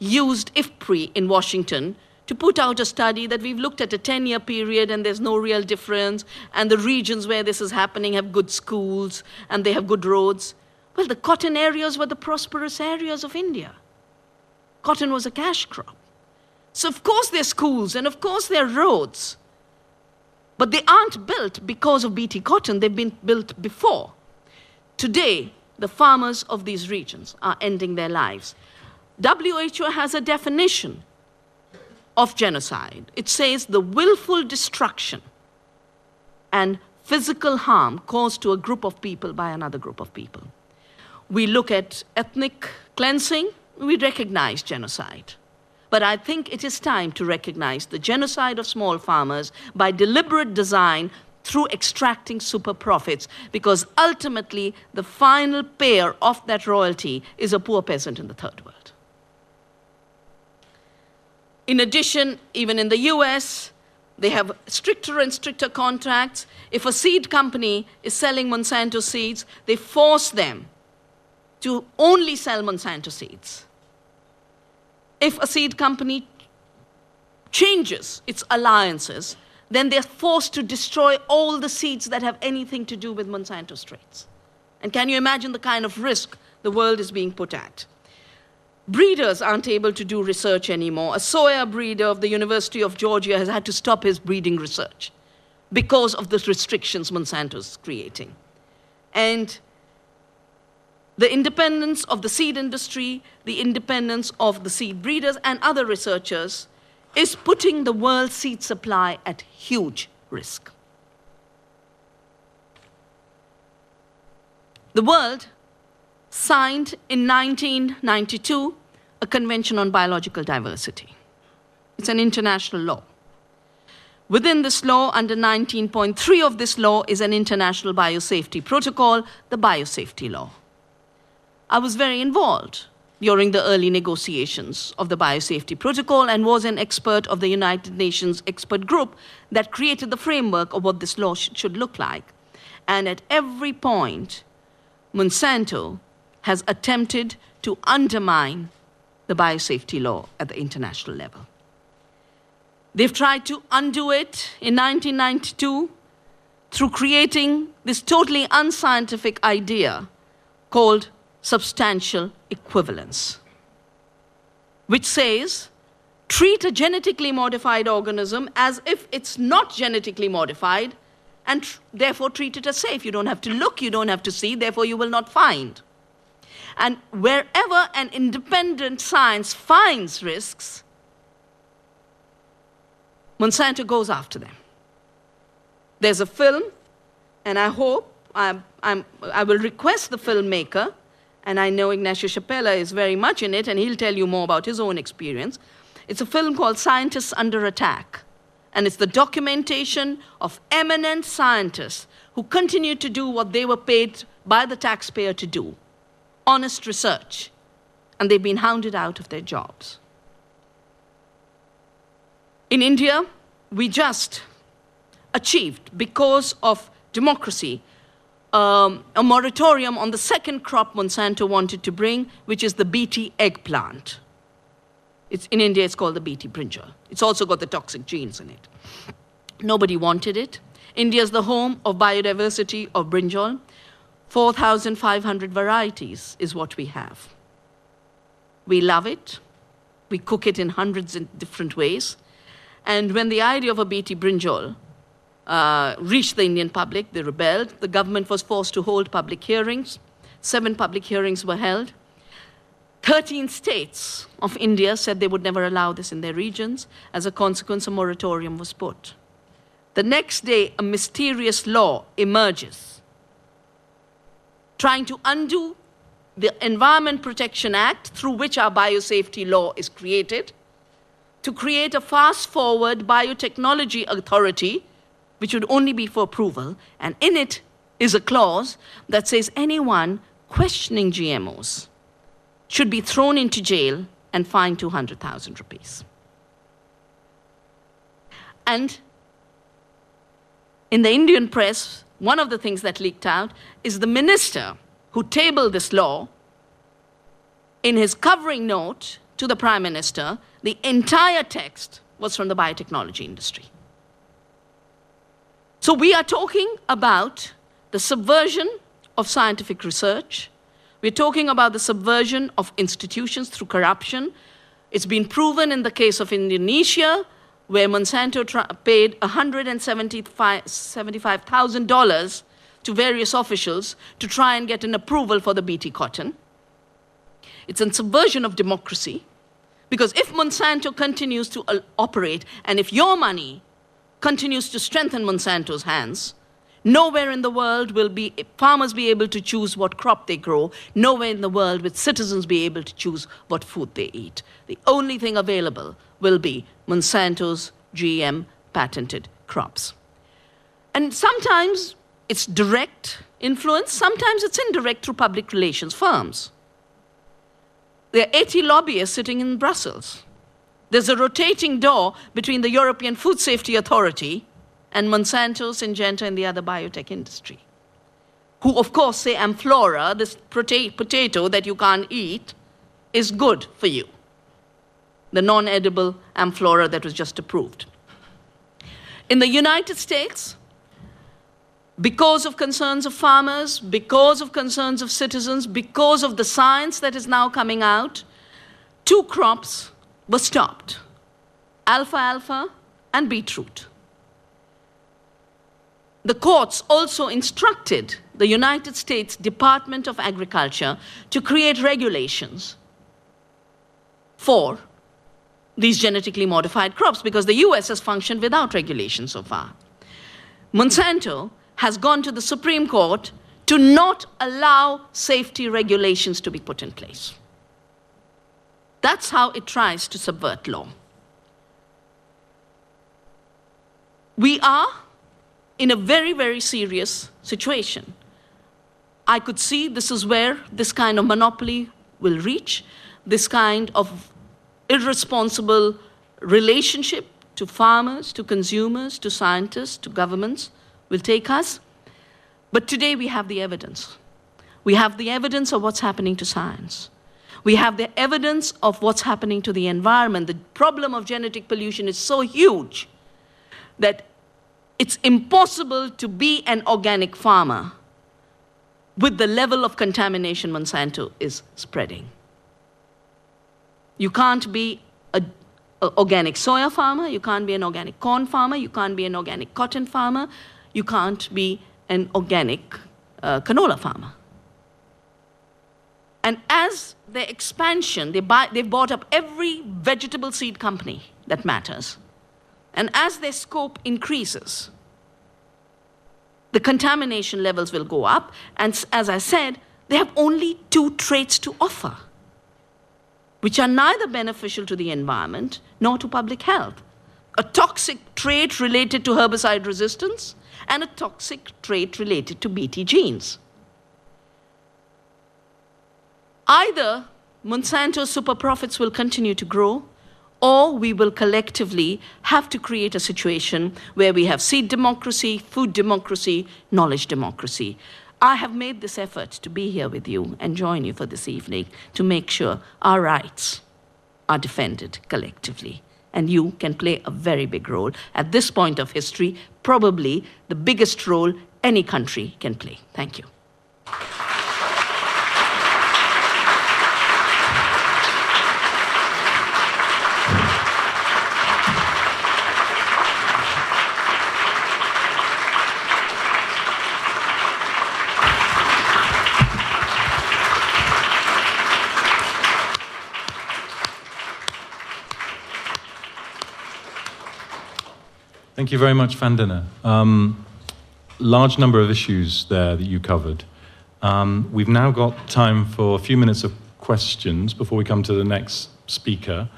used IFPRI in Washington to put out a study that we've looked at a 10-year period and there's no real difference, and the regions where this is happening have good schools and they have good roads. Well, the cotton areas were the prosperous areas of India. Cotton was a cash crop. So of course there are schools and of course there are roads. But they aren't built because of BT cotton, they've been built before. Today, the farmers of these regions are ending their lives. WHO has a definition of genocide. It says the willful destruction and physical harm caused to a group of people by another group of people. We look at ethnic cleansing, we recognize genocide. But I think it is time to recognize the genocide of small farmers by deliberate design through extracting super profits, because ultimately the final payer of that royalty is a poor peasant in the third world. In addition, even in the US, they have stricter and stricter contracts. If a seed company is selling Monsanto seeds, they force them to only sell Monsanto seeds. If a seed company changes its alliances, then they're forced to destroy all the seeds that have anything to do with Monsanto strains. And can you imagine the kind of risk the world is being put at? Breeders aren't able to do research anymore. A soya breeder of the University of Georgia has had to stop his breeding research because of the restrictions Monsanto is creating. And the independence of the seed industry, the independence of the seed breeders and other researchers is putting the world's seed supply at huge risk. The world signed in 1992 a Convention on Biological Diversity. It's an international law. Within this law, under 19.3 of this law, is an international biosafety protocol, the Biosafety Law. I was very involved during the early negotiations of the Biosafety Protocol and was an expert of the United Nations expert group that created the framework of what this law should look like. And at every point, Monsanto has attempted to undermine the biosafety law at the international level. They've tried to undo it in 1992 through creating this totally unscientific idea called substantial equivalence, which says, treat a genetically modified organism as if it's not genetically modified, and therefore treat it as safe. You don't have to look, you don't have to see, therefore you will not find. And wherever an independent science finds risks, Monsanto goes after them. There's a film, and I hope, I will request the filmmaker, and I know Ignacio Chapela is very much in it, and he'll tell you more about his own experience. It's a film called Scientists Under Attack, and it's the documentation of eminent scientists who continue to do what they were paid by the taxpayer to do, honest research, and they've been hounded out of their jobs. In India, we just achieved, because of democracy, a moratorium on the second crop Monsanto wanted to bring, which is the BT eggplant. In India, it's called the BT brinjal. It's also got the toxic genes in it. Nobody wanted it. India is the home of biodiversity of brinjal. 4,500 varieties is what we have. We love it. We cook it in hundreds of different ways. And when the idea of a BT brinjal reached the Indian public, they rebelled. The government was forced to hold public hearings. 7 public hearings were held. 13 states of India said they would never allow this in their regions. As a consequence, a moratorium was put. The next day, a mysterious law emerges, trying to undo the Environment Protection Act, through which our biosafety law is created, to create a fast-forward biotechnology authority, which would only be for approval, and in it is a clause that says anyone questioning GMOs should be thrown into jail and fined 200,000 rupees. And in the Indian press, one of the things that leaked out is the minister who tabled this law, in his covering note, to the Prime Minister, the entire text was from the biotechnology industry. So we are talking about the subversion of scientific research. We're talking about the subversion of institutions through corruption. It's been proven in the case of Indonesia, where Monsanto paid $175,000 to various officials to try and get an approval for the BT cotton. It's a subversion of democracy, because if Monsanto continues to operate, and if your money continues to strengthen Monsanto's hands, nowhere in the world will farmers be able to choose what crop they grow. Nowhere in the world will citizens be able to choose what food they eat. The only thing available will be Monsanto's GM patented crops. And sometimes it's direct influence, sometimes it's indirect through public relations firms. There are 80 lobbyists sitting in Brussels. There's a rotating door between the European Food Safety Authority and Monsanto, Syngenta, and the other biotech industry, who, of course, say Amflora, this potato that you can't eat, is good for you. The non-edible Amflora that was just approved. In the United States, because of concerns of farmers, because of concerns of citizens, because of the science that is now coming out, 2 crops were stopped: alfalfa and beetroot. The courts also instructed the United States Department of Agriculture to create regulations for these genetically modified crops, because the US has functioned without regulation so far. Monsanto has gone to the Supreme Court to not allow safety regulations to be put in place. That's how it tries to subvert law. We are in a very, very serious situation. I could see this is where this kind of monopoly will reach, this kind of irresponsible relationship to farmers, to consumers, to scientists, to governments will take us. But today we have the evidence. We have the evidence of what's happening to science. We have the evidence of what's happening to the environment. The problem of genetic pollution is so huge that it's impossible to be an organic farmer with the level of contamination Monsanto is spreading. You can't be an organic soya farmer, you can't be an organic corn farmer, you can't be an organic cotton farmer, you can't be an organic canola farmer. And as their expansion, they've bought up every vegetable seed company that matters. And as their scope increases, the contamination levels will go up. And as I said, they have only 2 traits to offer, which are neither beneficial to the environment nor to public health. A toxic trait related to herbicide resistance and a toxic trait related to Bt genes. Either Monsanto's super profits will continue to grow, or we will collectively have to create a situation where we have seed democracy, food democracy, knowledge democracy. I have made this effort to be here with you and join you for this evening to make sure our rights are defended collectively. And you can play a very big role. At this point of history, probably the biggest role any country can play. Thank you. Thank you very much, Vandana. Large number of issues there that you covered. We've now got time for a few minutes of questions before we come to the next speaker.